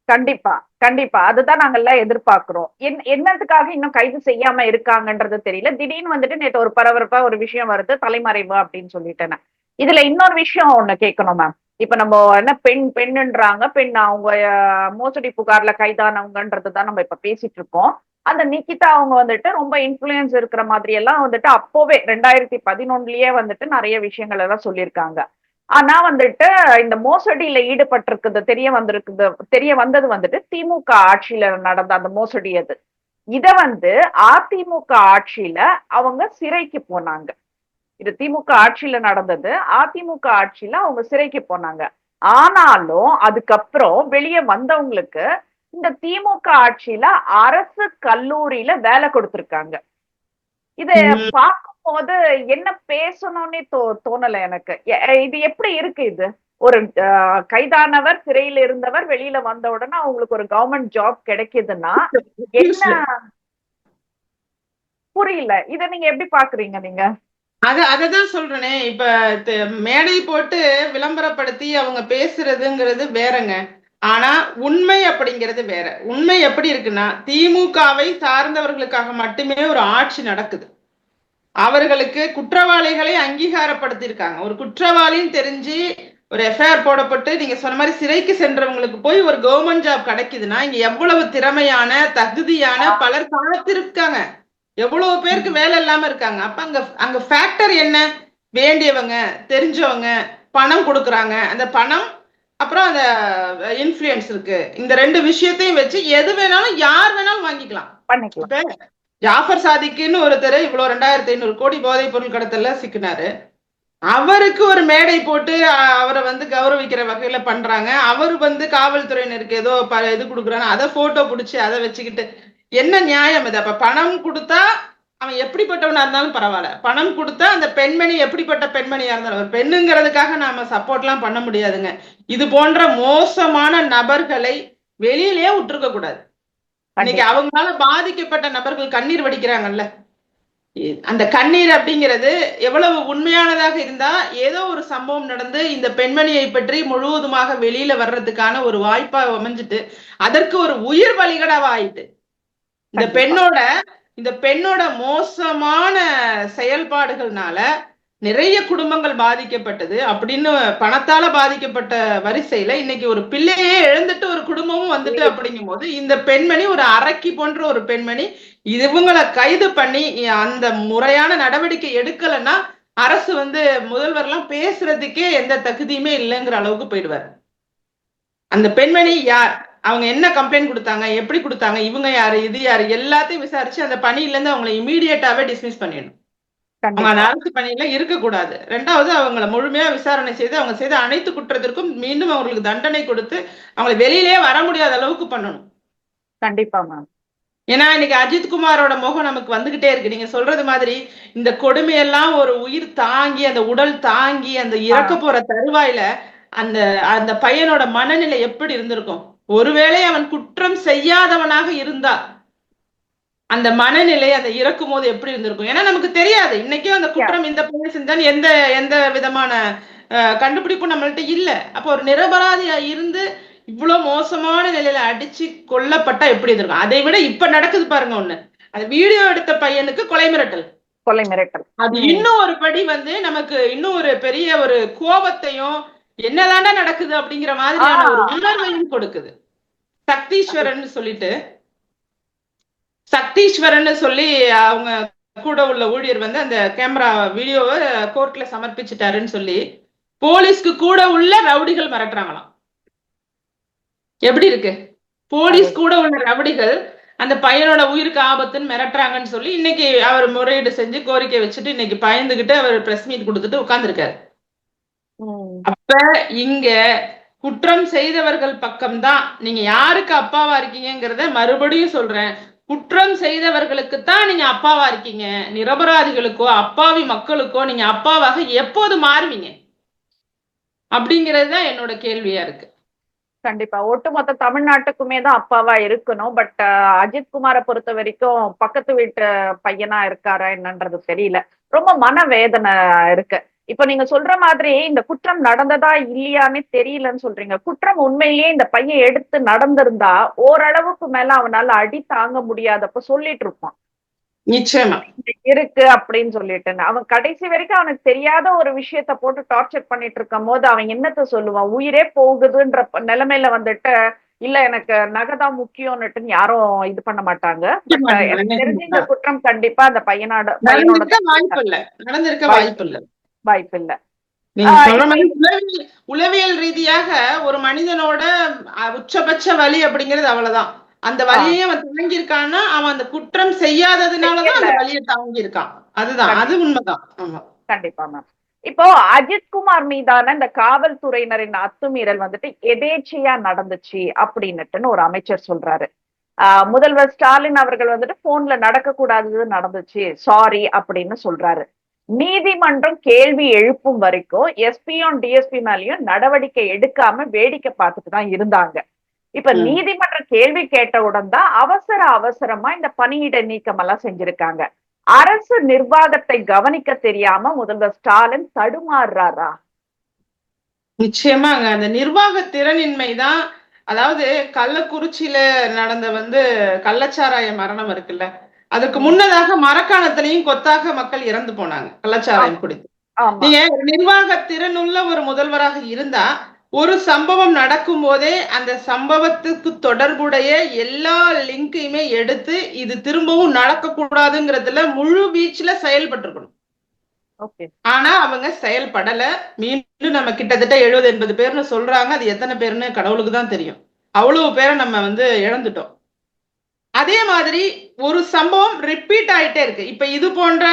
கண்டிப்பா கண்டிப்பா, அதுதான் நாங்க எல்லாம் எதிர்பார்க்கிறோம். என்னத்துக்காக இன்னும் கைது செய்யாம இருக்காங்கன்றது தெரியல. திடீர்னு நேற்று ஒரு பரபரப்பா ஒரு விஷயம் வருது, தலைமறைவு அப்படின்னு சொல்லிட்டேன். இதுல இன்னொரு விஷயம் ஒண்ணு கேட்கணும் மேம். இப்ப நம்ம என்ன பெண்ணுன்றாங்க, பெண் அவங்க மோசடி புகார்ல கைதானவங்கன்றதுதான் நம்ம இப்ப பேசிட்டு இருக்கோம். அந்த நிக்கிதா அவங்க ரொம்ப இன்ஃபுளுயன்ஸ் இருக்கிற மாதிரி எல்லாம் அப்போவே 2011லயே நிறைய விஷயங்கள் எல்லாம் சொல்லியிருக்காங்க. ஆனா இந்த மோசடியில ஈடுபட்டிருக்குது தெரிய வந்தது திமுக ஆட்சியில நடந்த அந்த மோசடி. அது இத அதிமுக ஆட்சியில அவங்க சிறைக்கு போனாங்க. இது திமுக ஆட்சியில நடந்தது, அதிமுக ஆட்சியில அவங்க சிறைக்கு போனாங்க. ஆனாலும் அதுக்கப்புறம் வெளியே வந்தவங்களுக்கு இந்த திமுக ஆட்சியில அரசு கல்லூரியில வேலை கொடுத்திருக்காங்க. இத பார்க்கும்போது என்ன பேசணும்னே தோணல எனக்கு. இது எப்படி இருக்கு? இது ஒரு கைதானவர், சிறையில இருந்தவர் வெளியில வந்த உடனே அவங்களுக்கு ஒரு கவர்மெண்ட் ஜாப் கிடைக்குதுன்னா என்ன புரியல. இத நீங்க எப்படி பாக்குறீங்க? நீங்க அததான் சொல்றேனே. இப்ப மேடை போட்டு விளம்பரப்படுத்தி அவங்க பேசுறதுங்கிறது வேறங்க. ஆனா உண்மை அப்படிங்கிறது வேற. உண்மை எப்படி இருக்குன்னா, திமுகவை சார்ந்தவர்களுக்காக மட்டுமே ஒரு ஆட்சி நடக்குது. அவர்களுக்கு குற்றவாளிகளை அங்கீகாரப்படுத்தியிருக்காங்க. ஒரு குற்றவாளின்னு தெரிஞ்சு ஒரு எஃப்ஐஆர் போடப்பட்டு நீங்க சொன்ன மாதிரி சிறைக்கு சென்றவங்களுக்கு போய் ஒரு கவர்மெண்ட் ஜாப் கிடைக்குதுன்னா இங்க எவ்வளவு திறமையான தகுதியான பலர் காலத்திருக்காங்க, எவ்வளவு பேருக்கு வேலை இல்லாம இருக்காங்க. அப்ப அங்க ஃபேக்டர் என்ன? வேண்டியவங்க, தெரிஞ்சவங்க, பணம் கொடுக்குறாங்க. அந்த பணம் அப்புறம் அந்த இன்ஃப்ளூயன்ஸ் இருக்கு. இந்த 2 விஷயத்தையும் வச்சு எது வேணாலும் யார் வேணாலும் வாங்கிக்கலாம். ஜாஃபர் சாதிக்குன்னு ஒருத்தர் இவ்வளவு 2500 கோடி போதைப் பொருள் கடத்தல சிக்கினாரு. அவருக்கு ஒரு மேடை போட்டு அவரை கௌரவிக்கிற வகையில பண்றாங்க. அவரு காவல்துறையினருக்கு ஏதோ இது கொடுக்குறாங்க, அதை போட்டோ பிடிச்சி அதை வச்சுக்கிட்டு என்ன நியாயம் இது? அப்ப பணம் கொடுத்தா அவன் எப்படிப்பட்டவனா இருந்தாலும் பரவாயில்ல, பணம் கொடுத்தா அந்த பெண்மணி எப்படிப்பட்ட பெண்மணியா இருந்தாலும், ஒரு பெண்ணுங்கிறதுக்காக நாம சப்போர்ட் எல்லாம் பண்ண முடியாதுங்க. இது போன்ற மோசமான நபர்களை வெளியிலேயே விட்டுருக்க கூடாது. இன்னைக்கு அவங்களால பாதிக்கப்பட்ட நபர்கள் கண்ணீர் வடிக்கிறாங்கல்ல, அந்த கண்ணீர் அப்படிங்கிறது எவ்வளவு உண்மையானதாக இருந்தா ஏதோ ஒரு சம்பவம் நடந்து இந்த பெண்மணியை பற்றி முழுவதுமாக வெளியில வர்றதுக்கான ஒரு வாய்ப்பா அமைஞ்சிட்டு அதற்கு ஒரு உயிர் பலிகடாவா ஆயிட்டு இந்த பெண்ணோட இந்த பெண்ணோட மோசமான செயல்பாடுகள்னால நிறைய குடும்பங்கள் பாதிக்கப்பட்டது அப்படின்னு பணத்தால பாதிக்கப்பட்ட வரிசையில இன்னைக்கு ஒரு பிள்ளையே எழுந்துட்டு ஒரு குடும்பமும் வந்துட்டு அப்படிங்கும் போது இந்த பெண்மணி ஒரு அரக்கி போன்ற ஒரு பெண்மணி இவங்களை கைது பண்ணி அந்த முறையான நடவடிக்கை எடுக்கலைன்னா அரசு வந்து முதல்வர்லாம் பேசுறதுக்கே எந்த தகுதியுமே இல்லைங்கிற அளவுக்கு போயிடுவார். அந்த பெண்மணி யார், அவங்க என்ன கம்ப்ளைண்ட் கொடுத்தாங்க, எப்படி கொடுத்தாங்க, இவங்க யாரு, இது யாரு, எல்லாத்தையும் விசாரிச்சு அந்த பணியில இருந்து அவங்களை இமீடியட்டாவே டிஸ்மிஸ் பண்ணிடணும். அவங்க அந்த அரசு பணியில இருக்கக்கூடாது. ரெண்டாவது அவங்களை முழுமையா விசாரணை செய்து அவங்க செய்த அனைத்து குற்றத்திற்கும் மீண்டும் அவங்களுக்கு தண்டனை கொடுத்து அவங்களை வெளியிலே வர முடியாத அளவுக்கு பண்ணணும். கண்டிப்பா மேம். ஏன்னா இன்னைக்கு அஜித்குமாரோட முகம் நமக்கு வந்துகிட்டே இருக்கு. நீங்க சொல்றது மாதிரி இந்த கொடுமையெல்லாம் ஒரு உயிர் தாங்கி அந்த உடல் தாங்கி அந்த இறக்க போற தருவாயில அந்த அந்த பையனோட மனநிலை எப்படி இருந்திருக்கும். ஒருவேளை அவன் குற்றம் செய்யாதவனாக இருந்தா அந்த மனநிலை அந்த இறக்கும் போது எப்படி இருந்திருக்கும். ஏன்னா நமக்கு தெரியாது இன்னைக்கும் அந்த குற்றம் இந்த பையன் செஞ்சான்னு எந்த எந்த விதமான கண்டுபிடிப்பும் நம்மள்ட்ட இல்ல. அப்போ ஒரு நிரபராதியா இருந்து இவ்வளவு மோசமான நிலையில அடிச்சு கொல்லப்பட்டா எப்படி இருக்கும். அதை விட இப்ப நடக்குது பாருங்க ஒண்ணு, அந்த வீடியோ எடுத்த பையனுக்கு கொலை மிரட்டல். அது இன்னும் ஒரு படி வந்து நமக்கு இன்னும் ஒரு பெரிய ஒரு கோபத்தையும் என்னதாண்டா நடக்குது அப்படிங்கிற மாதிரியான ஒரு உணர்வையும் கொடுக்குது. சக்தீஸ்வரன் சொல்லி அவங்க கூட உள்ள ஊழியர் வந்து அந்த கேமரா வீடியோவை கோர்ட்ல சமர்ப்பிச்சுட்டாருன்னு சொல்லி போலீஸ்க்கு கூட உள்ள ரவுடிகள் மிரட்டுறாங்களாம். எப்படி இருக்கு? போலீஸ் கூட உள்ள ரவுடிகள் அந்த பையனோட உயிருக்கு ஆபத்துன்னு மிரட்டுறாங்கன்னு சொல்லி இன்னைக்கு அவர் முறையீடு செஞ்சு கோரிக்கை வச்சுட்டு இன்னைக்கு பயந்துகிட்டு அவர் பிரஸ் மீட் கொடுத்துட்டு உட்கார்ந்துருக்காரு. அப்ப இங்க குற்றம் செய்தவர்கள் பக்கம்தான் நீங்க யாருக்கு அப்பாவா இருக்கீங்கிறத மறுபடியும் சொல்றேன். குற்றம் செய்தவர்களுக்கு தான் நீங்க அப்பாவா இருக்கீங்க. நிரபராதிகளுக்கோ அப்பாவி மக்களுக்கோ நீங்க அப்பாவாக எப்போது மாறுவீங்க அப்படிங்கறதுதான் என்னோட கேள்வியா இருக்கு. கண்டிப்பா ஒட்டுமொத்த தமிழ்நாட்டுக்குமே தான் அப்பாவா இருக்கணும். பட் அஜித்குமாரை பொறுத்த வரைக்கும் பக்கத்து வீட்டு பையனா இருக்காரா என்னன்றது தெரியல. ரொம்ப மனவேதனை இருக்கு. இப்ப நீங்க சொல்ற மாதிரி இந்த குற்றம் நடந்ததா இல்லையான்னு தெரியலன்னு சொல்றீங்க. குற்றம் உண்மையிலேயே இந்த பையன் எடுத்து நடந்திருந்தா ஓரளவுக்கு மேல அவனால அடி தாங்க முடியாதப்ப சொல்லிட்டு இருப்பான் நிச்சயமா இருக்கு அப்படின்னு சொல்லிட்டு. அவன் கடைசி வரைக்கும் அவனுக்கு தெரியாத ஒரு விஷயத்த போட்டு டார்ச்சர் பண்ணிட்டு இருக்கும் போது அவன் என்னத்த சொல்லுவான். உயிரே போகுதுன்ற நிலைமையில வந்துட்டு இல்ல எனக்கு நகைதான் முக்கியம்னுட்டு யாரும் இது பண்ண மாட்டாங்க. பட் எனக்கு தெரிஞ்ச இந்த குற்றம் கண்டிப்பா அந்த பையனோட நடந்திருக்க வாய்ப்பு இல்ல. உளவியல் ரீதியாக ஒரு மனிதனோட உச்சபட்ச வலி அப்படிங்கிறது அவ்வளவுதான். அந்த வலியை அவன் தாங்கி இருக்கான்னா அவன் அந்த குற்றம் செய்யாததுனாலதான் அந்த வலியை தாங்கி இருக்கான். அதுதான், அது உண்மைதான். ஆமா கண்டிப்பா மேம். இப்போ அஜித்குமார் மீதான இந்த காவல்துறையினரின் அத்துமீறல் வந்துட்டு எதேச்சையா நடந்துச்சு அப்படின்னுட்டுன்னு ஒரு அமைச்சர் சொல்றாரு. முதல்வர் ஸ்டாலின் அவர்கள் வந்துட்டு போன்ல நடக்க கூடாதது நடந்துச்சு சாரி அப்படின்னு சொல்றாரு. நீதிமன்றம் கேள்வி எழுப்பும் வரைக்கும் எஸ்பியும் டிஎஸ்பி மேலயும் நடவடிக்கை எடுக்காம வேடிக்கை பார்த்துட்டு தான் இருந்தாங்க. இப்ப நீதிமன்ற கேள்வி கேட்டவுடன் தான் அவசரமா இந்த பணியிட நீக்கம் எல்லாம் செஞ்சிருக்காங்க. அரசு நிர்வாகத்தை கவனிக்க தெரியாம முதல்வர் ஸ்டாலின் தடுமாறுறாரா? நிச்சயமாங்க அந்த நிர்வாக திறனின்மைதான். அதாவது கள்ளக்குறிச்சியில நடந்த வந்து கள்ளச்சாராய மரணம் இருக்குல்ல, அதுக்கு முன்னதாக மரக்காணத்திலையும் கொத்தாக மக்கள் இறந்து போனாங்க கள்ளச்சாராயம் குடித்து. நீங்க நிர்வாக திறனுள்ள ஒரு முதல்வராக இருந்தா ஒரு சம்பவம் நடக்கும் போதே அந்த சம்பவத்துக்கு தொடர்புடைய எல்லா லிங்கையுமே எடுத்து இது திரும்பவும் நடக்க கூடாதுங்கிறதுல முழு வீச்சுல செயல்பட்டிருக்கணும். ஆனா அவங்க செயல்படல. மீண்டும் நம்ம கிட்டத்தட்ட 70-80 பேர்னு சொல்றாங்க. அது எத்தனை பேர்னு கடவுளுக்கு தான் தெரியும். அவ்வளவு பேரை நம்ம வந்து இழந்துட்டோம். அதே மாதிரி ஒரு சம்பவம் ரிப்பீட் ஆயிட்டே இருக்கு. இப்ப இது போன்ற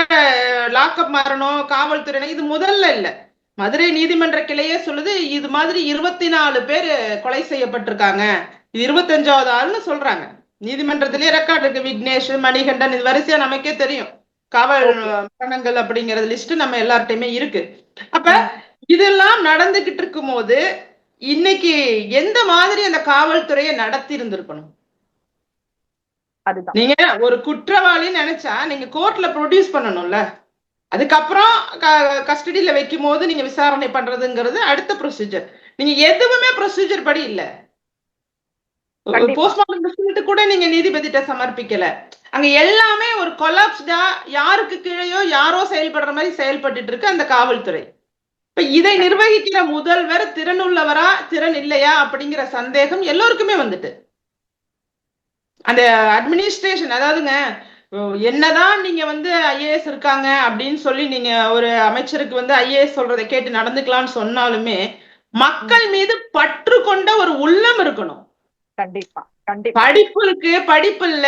லாக்அப் மரணம் காவல்துறை இது முதல்ல இல்ல. மதுரை நீதிமன்ற கிளையே சொல்லுது இது மாதிரி 24 பேர் கொலை செய்யப்பட்டிருக்காங்க, இது 25வது ஆள்னு சொல்றாங்க. நீதிமன்றத்திலேயே ரெக்கார்ட் இருக்கு. விக்னேஷ், மணிகண்டன், இது வரிசையா நமக்கே தெரியும். காவல் மரணங்கள் அப்படிங்கறது லிஸ்ட் நம்ம எல்லார்ட்டையுமே இருக்கு. அப்ப இதெல்லாம் நடந்துகிட்டு இருக்கும் போது இன்னைக்கு எந்த மாதிரி அந்த காவல்துறையை நடத்தி இருந்திருக்கணும்? நீங்க ஒரு குற்றவாளி நினைச்சா நீங்க கோர்ட்ல ப்ரொடியூஸ் பண்ணணும்ல. அதுக்கப்புறம் கஸ்டடியில வைக்கும் போது நீங்க விசாரணை பண்றதுங்கிறது அடுத்த ப்ரொசீஜர். நீங்க எதுவுமே ப்ரொசீஜர் படி இல்ல. கண்டிப்பா. போஸ்ட்மார்ட்டம் ரிசல்ட் கூட நீங்க நீதிபதிட்ட சமர்ப்பிக்கல. அங்க எல்லாமே ஒரு கொலாப்ஸ்டா யாருக்கு கீழேயோ யாரோ செயல்படுற மாதிரி செயல்பட்டு இருக்கு அந்த காவல்துறை. இப்ப இதை நிர்வகிக்கிற முதல்வர் திறன் உள்ளவரா திறன் இல்லையா அப்படிங்கிற சந்தேகம் எல்லோருக்குமே வந்துட்டு. அந்த அட்மினிஸ்ட்ரேஷன், அதாவதுங்க என்னதான் நீங்க வந்து ஐஏஎஸ் இருக்காங்க அப்படின்னு சொல்லி நீங்க ஒரு அமைச்சருக்கு வந்து ஐஏஎஸ் சொல்றதை கேட்டு நடந்துக்கலாம்னு சொன்னாலுமே மக்கள் மீது பற்று கொண்ட ஒரு உள்ளம் இருக்கணும். கண்டிப்பா கண்டிப்பா. படிப்பு இருக்கு, படிப்பு இல்ல,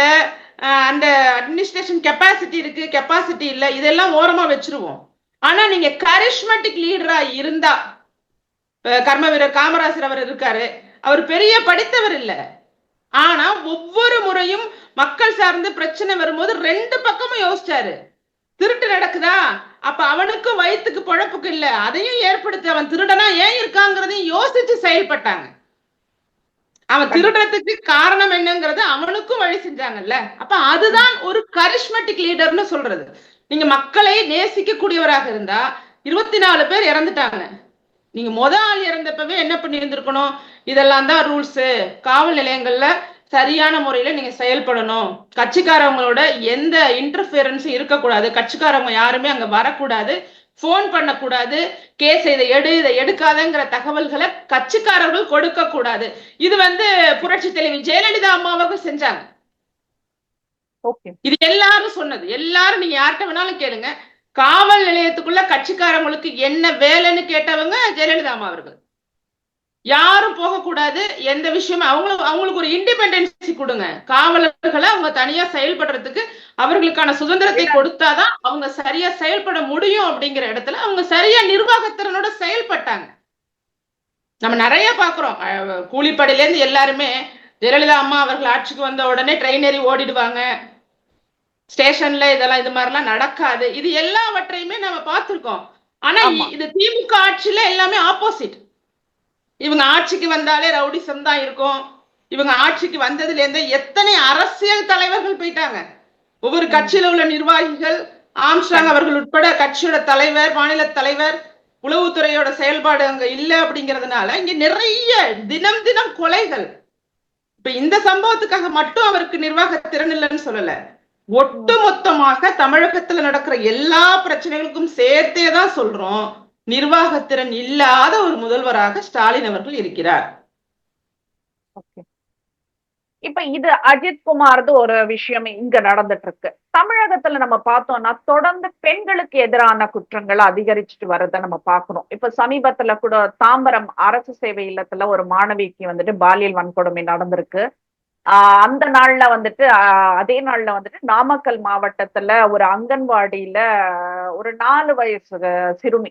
அந்த அட்மினிஸ்ட்ரேஷன் கெப்பாசிட்டி இருக்கு, கெப்பாசிட்டி இல்ல, இதெல்லாம் ஓரமா வச்சிருவோம். ஆனா நீங்க கரிஷ்மெட்டிக் லீடரா இருந்தா, கர்ம வீரர் காமராஜர் அவர் இருக்காரு, அவர் பெரிய படித்தவர் இல்ல, ஆனா ஒவ்வொரு முறையும் மக்கள் சார்ந்து பிரச்சனை வரும்போது ரெண்டு பக்கமும் யோசிச்சாரு. திருட்டு நடக்குதா, அப்ப அவனுக்கும் வயிற்றுக்கு பொழப்புக்கு இல்ல, அதையும் ஏற்படுத்தி அவன் திருடனா ஏன் இருக்காங்கிறதையும் யோசிச்சு செயல்பட்டாங்க. அவன் திருடுறதுக்கு காரணம் என்னங்கிறது அவனுக்கும் வழி செஞ்சாங்கல்ல. அப்ப அதுதான் ஒரு கரிஷ்மெட்டிக் லீடர்னு சொல்றது. நீங்க மக்களை நேசிக்க கூடியவராக இருந்தா 24 பேர் இறந்துட்டாங்க. நீங்க ஆள் இறந்தப்பவே என்ன பண்ணி இருந்திருக்கணும்? இதெல்லாம் தான் ரூல்ஸ், காவல் நிலையங்கள்ல சரியான முறையில நீங்க செயல்படணும், கட்சிக்காரவங்களோட எந்த இன்டர்ஃபியரன்ஸும் இருக்கக்கூடாது, கட்சிக்காரவங்க யாருமே அங்க வரக்கூடாது, போன் பண்ணக்கூடாது, கேஸ் இதை எடுக்காதங்கிற தகவல்களை கட்சிக்காரர்கள் கொடுக்க கூடாது. இது வந்து புரட்சி தலைவி ஜெயலலிதா அம்மா அவர்கள் செஞ்சாங்க. இது எல்லாரும் சொன்னது. எல்லாரும் நீங்க யார்கிட்ட வேணாலும் கேளுங்க, காவல் நிலையத்துக்குள்ள கட்சிக்காரங்களுக்கு என்ன வேலைன்னு கேட்டவங்க ஜெயலலிதா அம்மா அவர்கள். யாரும் போகக்கூடாது, எந்த விஷயமும் அவங்களுக்கு ஒரு இண்டிபெண்டன்சி கொடுங்க, காவலர்களை அவங்க தனியா செயல்படுறதுக்கு அவர்களுக்கான சுதந்திரத்தை கொடுத்தாதான் அவங்க சரியா செயல்பட முடியும் அப்படிங்கிற இடத்துல அவங்க சரியா நிர்வாகத்திறனோட செயல்பட்டாங்க. நம்ம நிறைய பாக்குறோம், கூலிப்படையில இருந்து எல்லாருமே ஜெயலலிதா அம்மா அவர்கள் ஆட்சிக்கு வந்த உடனே ட்ரெயின் ஏறி ஓடிடுவாங்க, ஸ்டேஷன்ல இதெல்லாம் இது மாதிரிலாம் நடக்காது. இது எல்லாவற்றையுமே நம்ம பார்த்திருக்கோம். ஆனா இது திமுக ஆட்சியில எல்லாமே ஆப்போசிட். இவங்க ஆட்சிக்கு வந்தாலே ரவுடிசம் தான் இருக்கும். இவங்க ஆட்சிக்கு வந்ததுல இருந்து எத்தனை அரசியல் தலைவர்கள் போயிட்டாங்க. ஒவ்வொரு கட்சியில உள்ள நிர்வாகிகள், ஆம்ஸ்ட்ராங் அவர்கள் உட்பட கட்சியோட தலைவர், மாநில தலைவர், உளவுத்துறையோட செயல்பாடு அங்க இல்ல அப்படிங்கிறதுனால இங்க நிறைய தினம் தினம் கொலைகள். இப்ப இந்த சம்பவத்துக்காக மட்டும் அவருக்கு நிர்வாக திறன் இல்லைன்னு சொல்லல, ஒட்டுமொத்தமாக தமிழகத்துல நடக்கிற எல்லா பிரச்சனைகளுக்கும் சேர்த்தே தான் சொல்றோம், நிர்வாகத்திறன் இல்லாத ஒரு முதல்வராக ஸ்டாலின் அவர்கள் இருக்கிறார். இப்ப இது அஜித்குமார்து ஒரு விஷயம் இங்க நடந்துட்டு இருக்கு. தமிழகத்துல நம்ம பார்த்தோம்னா தொடர்ந்து பெண்களுக்கு எதிரான குற்றங்கள் அதிகரிச்சுட்டு வர்றதை நம்ம பார்க்கிறோம். இப்ப சமீபத்துல கூட தாம்பரம் அரசு சேவை இல்லத்துல ஒரு மாணவிக்கு வந்துட்டு பாலியல் வன்கொடுமை நடந்திருக்கு. அந்த நாள்ல வந்துட்டு அதே நாள்ல வந்துட்டு நாமக்கல் மாவட்டத்துல ஒரு அங்கன்வாடியில ஒரு 4 வயசு சிறுமி,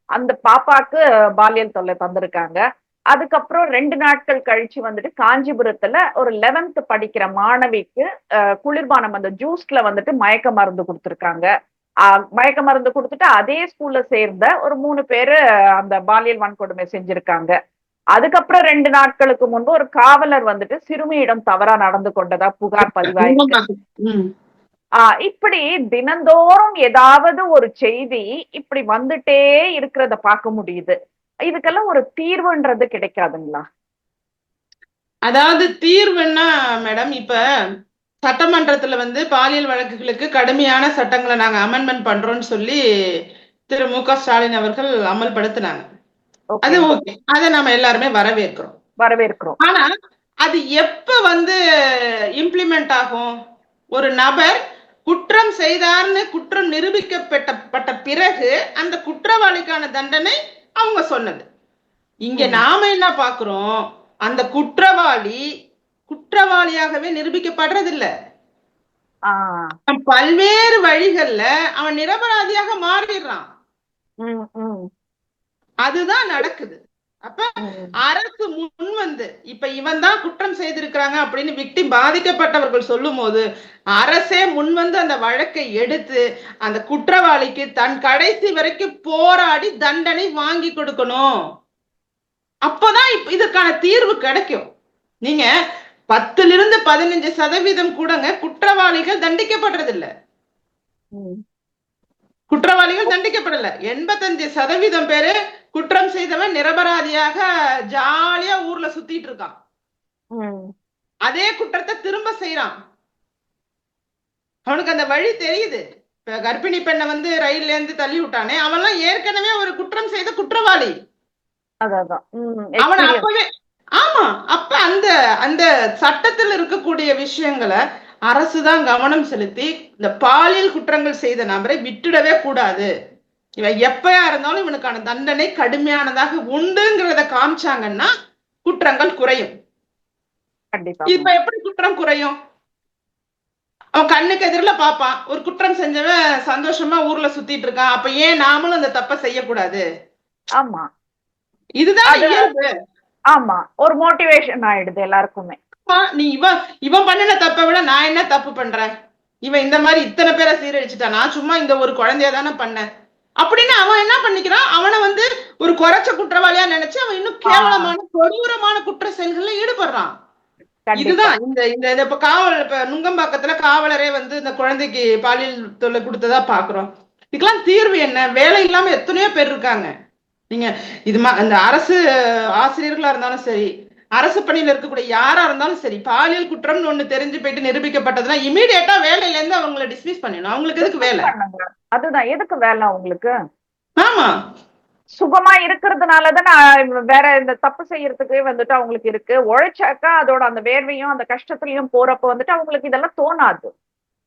அந்த பாப்பாக்கு பாலியல் தொல்லை தந்திருக்காங்க. அதுக்கப்புறம் 2 நாட்கள் கழிச்சு வந்துட்டு காஞ்சிபுரத்துல ஒரு 11th படிக்கிற மாணவிக்கு குளிர்பானம் அந்த ஜூஸ்ல வந்துட்டு மயக்க மருந்து கொடுத்திருக்காங்க. மயக்க மருந்து கொடுத்துட்டு அதே ஸ்கூல்ல சேர்ந்த ஒரு 3 பேரு அந்த பாலியல் வன்கொடுமை செஞ்சிருக்காங்க. அதுக்கப்புறம் 2 நாட்களுக்கு முன்பு ஒரு காவலர் வந்துட்டு சிறுமியிடம் தவறா நடந்து கொண்டதா புகார் பதிவாயிருக்கு. இப்படி தினந்தோறும் ஏதாவது ஒரு செய்தி இப்படி வந்துட்டே இருக்கிறத பார்க்க முடியுது. இதுக்கெல்லாம் ஒரு தீர்வுன்றது கிடைக்காதுங்களா? அதாவது தீர்வுன்னா மேடம், இப்ப சட்டமன்றத்துல வந்து பாலியல் வழக்குகளுக்கு கடுமையான சட்டங்களை நாங்க அமெண்ட்மெண்ட் பண்றோம்னு சொல்லி திரு மு.க. ஸ்டாலின் அவர்கள் அமல்படுத்தினாங்க. அது ஓகே, அதை நாம எல்லாருமே வரவேற்கிறோம். ஆனா அது எப்ப வந்து இம்ப்ளிமெண்ட் ஆகும்? ஒரு நபர் குற்றம் செய்தார்னு குற்றம் நிரூபிக்கப்பட்ட பிறகு அந்த குற்றவாளிக்கான தண்டனை அவங்க சொன்னது. இங்க நாம என்ன பாக்குறோம், அந்த குற்றவாளி குற்றவாளியாகவே நிரூபிக்கப்படுறதில்ல, பல்வேறு வழிகள்ல அவன் நிரபராதியாக மாறிடுறான். அதுதான் நடக்குது. அப்ப அரசு முன் வந்து இப்ப இவன் தான் குற்றம் செய்திருக்கிறாங்க அப்படின்னு விக்டிம் பாதிக்கப்பட்டவர்கள் சொல்லும் போது அரசே முன் வந்து அந்த வழக்கை எடுத்து அந்த குற்றவாளிக்கு தன் கடைசி வரைக்கும் போராடி தண்டனை வாங்கி கொடுக்கணும். அப்பதான் இதற்கான தீர்வு கிடைக்கும். நீங்க 10-15% கூடங்க குற்றவாளிகள் தண்டிக்கப்படுறதில்ல. குற்றவாளிகள் தண்டிக்கப்படல. 85% பேரு குற்றம் செய்தவன் நிரபராதியாக ஜாலியா ஊர்ல சுத்திட்டு இருக்கான். அதே குற்றத்தை திரும்ப செய்யறான். அவனுக்கு அந்த வழி தெரியுது. இப்ப கர்ப்பிணி பெண்ணை வந்து ரயில்ல இருந்து தள்ளி விட்டானே, அவன்லாம் ஏற்கனவே ஒரு குற்றம் செய்த குற்றவாளி. அவன் அப்பவே ஆமா. அப்ப அந்த அந்த சட்டத்தில் இருக்கக்கூடிய விஷயங்களை அரசுதான் கவனம் செலுத்தி இந்த பாலியல் குற்றங்கள் செய்த நபரை விட்டுடவே கூடாது. இவன் எப்பயா இருந்தாலும் இவனுக்கான தண்டனை கடுமையானதாக உண்டுங்கிறத காமிச்சாங்கன்னா குற்றங்கள் குறையும். இப்ப எப்படி குற்றம் குறையும்? அவன் கண்ணுக்கு எதிரில பாப்பான், ஒரு குற்றம் செஞ்சவன் சந்தோஷமா ஊர்ல சுத்திட்டு இருக்கான். அப்ப ஏன் நாமளும் அந்த தப்ப செய்யக்கூடாது? ஆமா, இதுதான் இயல்பு. ஆமா, ஒரு மோட்டிவேஷன் ஆயிடுது எல்லாருக்குமே. நீ இவன் பண்ணின தப்பை விட நான் என்ன தப்பு பண்றேன்? இவன் இந்த மாதிரி இத்தனை பேரை சீரழிச்சுட்டான், நான் சும்மா இந்த ஒரு குழந்தைய தானே பண்ணேன் அப்படின்னு அவன் என்ன பண்ணிக்கிறான்? அவனை வந்து ஒரு குறைச்ச குற்றவாளியா நினைச்சு அவன் இன்னும் கேவலமான கொடூரமான குற்ற செயல்கள்ல ஈடுபடுறான். இதுதான் இந்த இப்ப இப்ப நுங்கம்பாக்கத்துல காவலரே வந்து இந்த குழந்தைக்கு பாலியல் தொல்லை கொடுத்ததா பாக்குறோம். இதுக்கெல்லாம் தீர்வு என்ன? வேலை இல்லாம எத்தனையோ பேர் இருக்காங்க. நீங்க இந்த அரசு ஆசிரியர்களா இருந்தாலும் சரி, அரசு பணியில இருக்கக்கூடிய யாரா இருந்தாலும் சரி, பாலியல் குற்றம்னு ஒண்ணு தெரிஞ்சு போயிட்டு நிரூபிக்கப்பட்டதுன்னா இமீடியட்டா வேலையில இருந்து அவங்களை டிஸ்மிஸ் பண்ணிடணும். அவங்களுக்கு எதுக்கு வேலை? அதுதான், எதுக்கு வேலை அவங்களுக்கு? ஆமா, சுகமா இருக்கிறதுனாலதான் வேற இந்த தப்பு செய்யறதுக்கு வந்துட்டு அவங்களுக்கு இருக்கு. உழைச்சாக்கா அதோட அந்த வேர்வையும் அந்த கஷ்டத்துலயும் போறப்ப வந்துட்டு அவங்களுக்கு இதெல்லாம் தோணாது.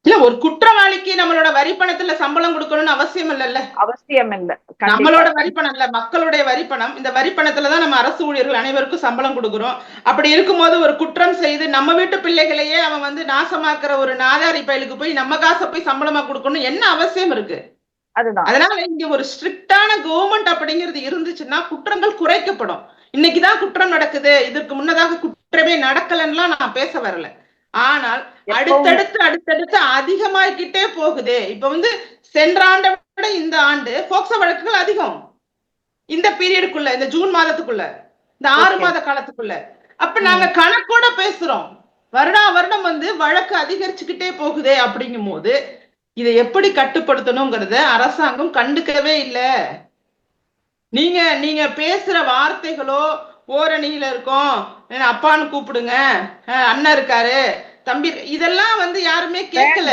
இல்ல, ஒரு குற்றவாளிக்கு நம்மளோட வரிப்பணத்துல சம்பளம் கொடுக்கணும்னு அவசியம் இல்ல. அவசியம் இல்ல. நம்மளோட வரிப்பணம் இல்ல, மக்களுடைய வரிப்பணம். இந்த வரிப்பணத்துலதான் நம்ம அரசு ஊழியர்கள் அனைவருக்கும் சம்பளம் கொடுக்குறோம். அப்படி இருக்கும்போது ஒரு குற்றம் செய்து நம்ம வீட்டு பிள்ளைகளையே அவன் வந்து நாசமாக்குற ஒரு நாதாரி பயலுக்கு போய் நம்ம காசை போய் சம்பளமா கொடுக்கணும் என்ன அவசியம் இருக்கு? அதனால இங்க ஒரு ஸ்ட்ரிக்டான கவர்மெண்ட் அப்படிங்கிறது இருந்துச்சுன்னா குற்றங்கள் குறைக்கப்படும். இன்னைக்குதான் குற்றம் நடக்குது, இதற்கு முன்னதாக குற்றமே நடக்கலன்னா நான் பேச வரல. ஆனால் அடுத்தடுத்து அதிகமாகிக்கிட்டே போகுது. இப்ப வந்து சென்ற ஆண்டை விட இந்த ஆண்டு போக்சோ வழக்குகள் அதிகம். இந்த பீரியடுக்குள்ள, இந்த ஜூன் மாதத்துக்குள்ள, இந்த 6 மாத காலத்துக்குள்ள. அப்ப நாங்க கணக்கோட பேசுறோம். வருடம் வந்து வழக்கு அதிகரிச்சுக்கிட்டே போகுதே. அப்படிங்கும் போது இதை எப்படி கட்டுப்படுத்தணுங்கிறத அரசாங்கம் கண்டுக்கவே இல்லை. நீங்க பேசுற வார்த்தைகளோ ஓரணியில இருக்கும், அப்பான்னு கூப்பிடுங்க, அண்ணன் இருக்காரு, தம்பி, இதெல்லாம் வந்து யாருமே கேட்கல.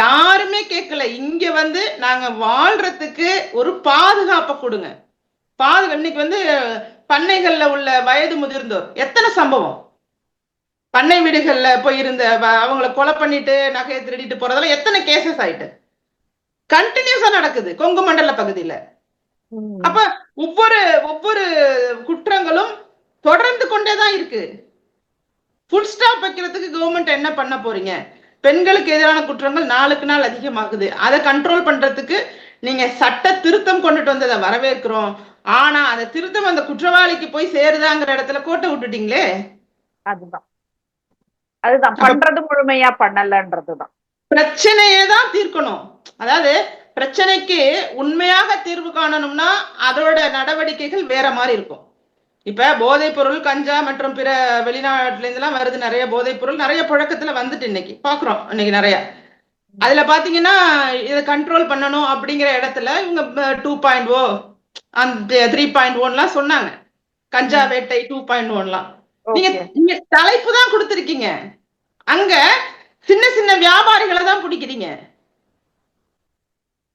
யாருமே கேட்கல. இங்க வந்து நாங்க வாழ்றதுக்கு ஒரு பாதுகாப்பை கொடுங்க. இன்னைக்கு வந்து பண்ணைகள்ல உள்ள வயது முதிர்ந்தோர் எத்தனை சம்பவம், பண்ணை வீடுகள்ல போயிருந்த அவங்கள கொலை பண்ணிட்டு நகையை திருடிட்டு போறதெல்லாம் எத்தனை கேசஸ் ஆயிட்டு கண்டினியூஸா நடக்குது கொங்கு மண்டல பகுதியில. அப்ப ஒவ்வொரு குற்றங்களும் தொடர்ந்து கொண்டேதான் இருக்கு. ஃபுல் ஸ்டாப் வைக்கிறதுக்கு கவர்மெண்ட் என்ன பண்ண போறீங்க? பெண்களுக்கு எதிரான குற்றங்கள் நாளுக்கு நாள் அதிகமாகுது. அதை கண்ட்ரோல் பண்றதுக்கு நீங்க சட்ட திருத்தம் கொண்டுட்டு வந்ததை வரவேற்கிறோம். ஆனா அந்த திருத்தம் அந்த குற்றவாளிக்கு போய் சேருதாங்கிற இடத்துல கோட்டை விட்டுட்டீங்களே. அதுதான் பண்றது முழுமையா பண்ணலன்றதுதான். பிரச்சனையே தான் தீர்க்கணும். அதாவது பிரச்சனைக்கு உண்மையாக தீர்வு காணணும்னா அதோட நடவடிக்கைகள் வேற மாதிரி இருக்கும். இப்ப போதைப் பொருள், கஞ்சா மற்றும் பிற வெளிநாட்டுல இருந்தெல்லாம் வருது நிறைய போதைப் பொருள், நிறைய புழக்கத்துல வந்துட்டு இன்னைக்கு பாக்குறோம். இன்னைக்கு நிறைய அதுல பாத்தீங்கன்னா இதை கண்ட்ரோல் பண்ணணும் அப்படிங்கிற இடத்துல இவங்க 2.0 அந்த 3.1 சொன்னாங்க. கஞ்சா வேட்டை 2.1 நீங்க தலைப்பு தான் கொடுத்திருக்கீங்க. அங்க சின்ன சின்ன வியாபாரிகளை தான் பிடிக்கிறீங்க.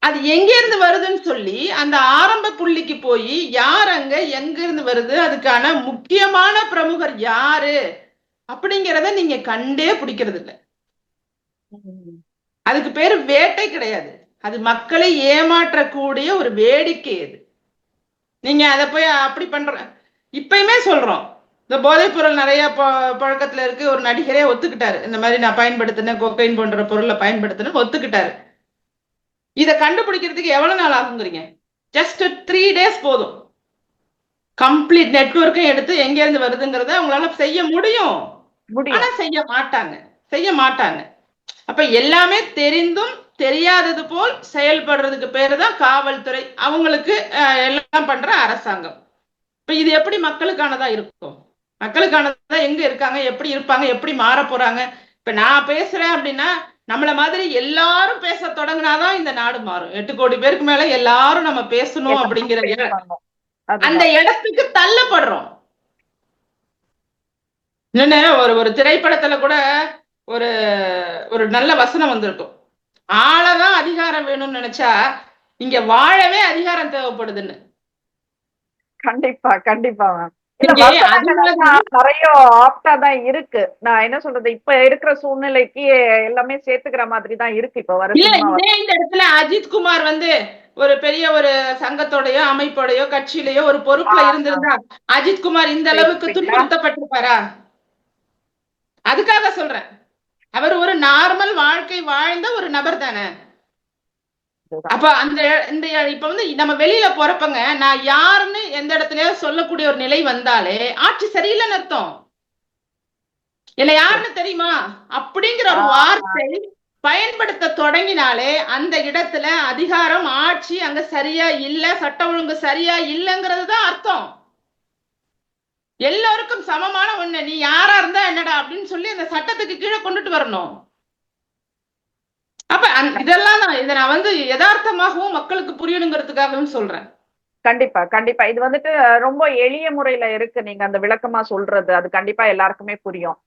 அது எங்க இருந்து வருதுன்னு சொல்லி அந்த ஆரம்ப புள்ளிக்கு போய் யார் அங்க எங்க இருந்து வருது, அதுக்கான முக்கியமான பிரமுகர் யாரு அப்படிங்கிறத நீங்க கண்டே பிடிக்கிறது இல்லை. அதுக்கு பேரு வேட்டை கிடையாது, அது மக்களை ஏமாற்றக்கூடிய ஒரு வேடிக்கை. அது நீங்க அதை போய் அப்படி பண்ற. இப்பயுமே சொல்றோம், இந்த போதைப் பொருள் நிறைய பழக்கத்துல இருக்கு. ஒரு நடிகரே ஒத்துக்கிட்டாரு, இந்த மாதிரி நான் பயன்படுத்தினேன், கொக்கைன் போன்ற பொருளை பயன்படுத்தினேன் ஒத்துக்கிட்டாரு. இதை கண்டுபிடிக்கிறதுக்கு எவ்வளவு நாள் ஆகுங்கிறீங்க? ஜஸ்ட் 3 days போதும். கம்ப்ளீட் நெட்வொர்க்கையும் எடுத்து எங்க இருந்து வருதுங்கிறத அவங்களால செய்ய முடியும். ஆனா செய்ய மாட்டாங்க. அப்ப எல்லாமே தெரிந்தும் தெரியாதது போல் செயல்படுறதுக்கு பேரு தான் காவல்துறை, அவங்களுக்கு எல்லாம் பண்ற அரசாங்கம். இப்ப இது எப்படி மக்களுக்கானதா இருக்கும்? மக்களுக்கானதா எங்க இருக்காங்க, எப்படி இருப்பாங்க, எப்படி மாற போறாங்க? இப்ப நான் பேசுறேன் அப்படின்னா நம்மள மாதிரி எல்லாரும் பேச தொடங்கினாதான் இந்த நாடு மாறும். 8 கோடி பேருக்கு மேல எல்லாரும் நம்ம பேசணும் அப்படிங்கிற அந்த இடத்துக்கு தள்ளப்படுறோம். இன்னொன்னு ஒரு ஒரு திரைப்படத்துல கூட ஒரு ஒரு நல்ல வசனம் வந்திருக்கும். ஆளதான் அதிகாரம் வேணும்னு நினைச்சா இங்க வாழவே அதிகாரம் தேவைப்படுதுன்னு. கண்டிப்பா கண்டிப்பா மேம். இல்ல இங்கே அது வசனங்கள் மாதிரி எல்லாம் நிறைய ஆப்டா தான் இருக்கு. நான் என்ன சொல்றது, இப்ப இருக்கிற சூழ்நிலைக்கு எல்லாமே சேர்த்துக்கிற மாதிரி தான் இருக்கு இப்ப வர இல்ல சினிமா. இதே இந்த இடத்துல அஜித் குமார் வந்து ஒரு பெரிய ஒரு சங்கத்தோடயோ அமைப்போடையோ கட்சியிலயோ ஒரு பொறுப்புல இருந்திருந்தா அஜித் குமார் இந்த அளவுக்கு துன்புறுத்தப்பட்டிருப்பாரா? அதுக்காக சொல்றேன். அவர் ஒரு நார்மல் வாழ்க்கை வாழ்ந்த ஒரு நபர் தானே. அப்ப அந்த இந்த இப்ப வந்து நம்ம வெளியில போறப்பங்க நான் யாருன்னு எந்த இடத்துலயோ சொல்லக்கூடிய ஒரு நிலை வந்தாலே ஆட்சி சரியில்லைன்னு அர்த்தம். என்ன யாருன்னு தெரியுமா அப்படிங்கிற ஒரு வார்த்தை பயன்படுத்த தொடங்கினாலே அந்த இடத்துல அதிகாரம் ஆட்சி அங்க சரியா இல்ல, சட்ட ஒழுங்கு சரியா இல்லைங்கிறது தான் அர்த்தம். எல்லோருக்கும் சமமான ஒண்ணு, நீ யாரா இருந்தா என்னடா அப்படின்னு சொல்லி அந்த சட்டத்துக்கு கீழே கொண்டுட்டு வரணும். அப்ப இதெல்லாம் தான் இதை நான் வந்து யதார்த்தமாகவும் மக்களுக்கு புரியணுங்கிறதுக்காகவும் சொல்றேன். கண்டிப்பா கண்டிப்பா. இது வந்துட்டு ரொம்ப எளிய முறையில இருக்கு, நீங்க அந்த விளக்கமா சொல்றது. அது கண்டிப்பா எல்லாருக்குமே புரியும்.